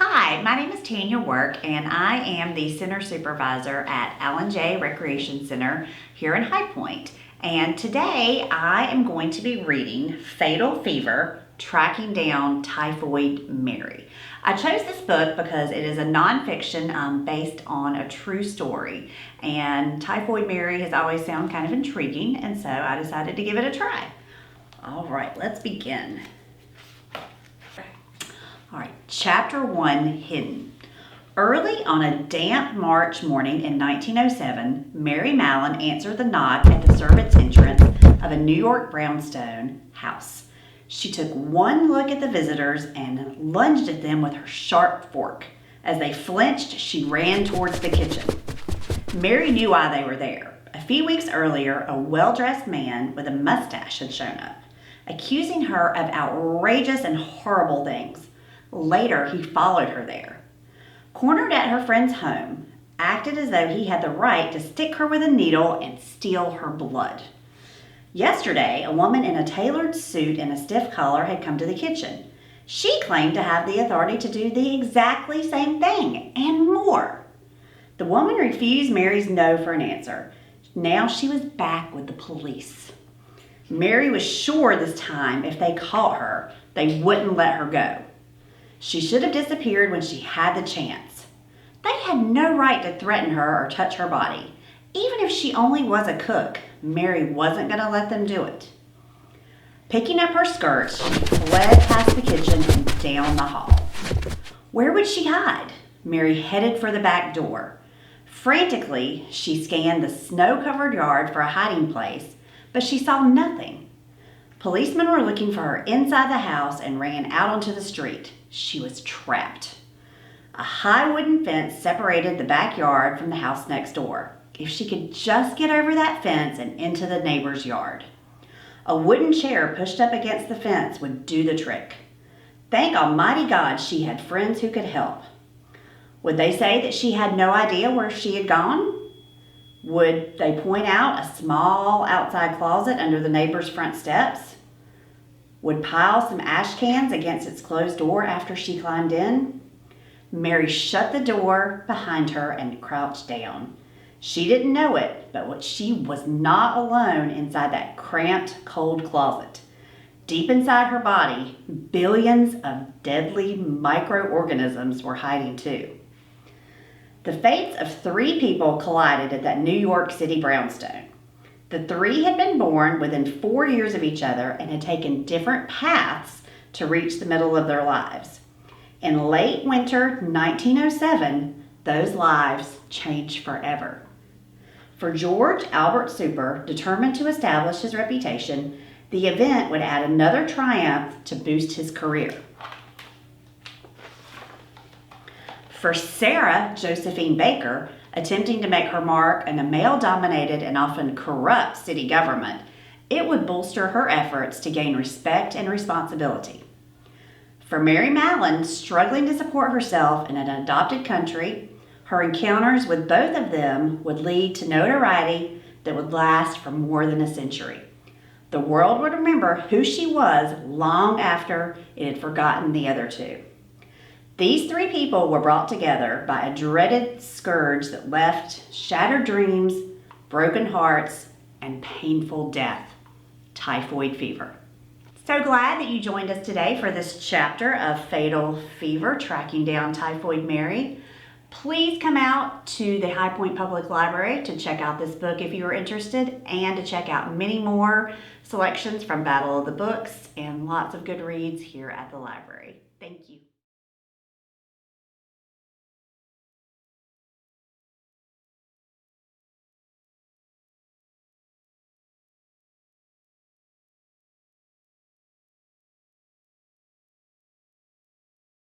Hi, my name is Tanya Work, and I am the Center Supervisor at Allen J. Recreation Center here in High Point. And today I am going to be reading Fatal Fever, Tracking Down Typhoid Mary. I chose this book because it is a nonfiction based on a true story. And Typhoid Mary has always sounded kind of intriguing, and so I decided to give it a try. All right, let's begin. All right, Chapter 1, Hidden. Early on a damp March morning in 1907, Mary Mallon answered the knock at the servants' entrance of a New York brownstone house. She took one look at the visitors and lunged at them with her sharp fork. As they flinched, she ran towards the kitchen. Mary knew why they were there. A few weeks earlier, a well-dressed man with a mustache had shown up, accusing her of outrageous and horrible things. Later, he followed her there. Cornered at her friend's home, acted as though he had the right to stick her with a needle and steal her blood. Yesterday, a woman in a tailored suit and a stiff collar had come to the kitchen. She claimed to have the authority to do the exactly same thing and more. The woman refused Mary's no for an answer. Now she was back with the police. Mary was sure this time if they caught her, they wouldn't let her go. She should have disappeared when she had the chance. They had no right to threaten her or touch her body. Even if she only was a cook, Mary wasn't going to let them do it. Picking up her skirt, she fled past the kitchen and down the hall. Where would she hide? Mary headed for the back door. Frantically, she scanned the snow-covered yard for a hiding place, but she saw nothing. Policemen were looking for her inside the house and ran out onto the street. She was trapped. A high wooden fence separated the backyard from the house next door. If she could just get over that fence and into the neighbor's yard. A wooden chair pushed up against the fence would do the trick. Thank Almighty God she had friends who could help. Would they say that she had no idea where she had gone? Would they point out a small outside closet under the neighbor's front steps? Would pile some ash cans against its closed door after she climbed in? Mary shut the door behind her and crouched down. She didn't know it, but she was not alone inside that cramped, cold closet. Deep inside her body, billions of deadly microorganisms were hiding too. The fates of 3 people collided at that New York City brownstone. The 3 had been born within 4 years of each other and had taken different paths to reach the middle of their lives. In late winter 1907, those lives changed forever. For George Albert Super, determined to establish his reputation, the event would add another triumph to boost his career. For Sarah Josephine Baker, attempting to make her mark in a male-dominated and often corrupt city government, it would bolster her efforts to gain respect and responsibility. For Mary Mallon, struggling to support herself in an adopted country, her encounters with both of them would lead to notoriety that would last for more than a century. The world would remember who she was long after it had forgotten the other 2. These 3 people were brought together by a dreaded scourge that left shattered dreams, broken hearts, and painful death: typhoid fever. So glad that you joined us today for this chapter of Fatal Fever, Tracking Down Typhoid Mary. Please come out to the High Point Public Library to check out this book if you are interested, and to check out many more selections from Battle of the Books and lots of good reads here at the library. Thank you.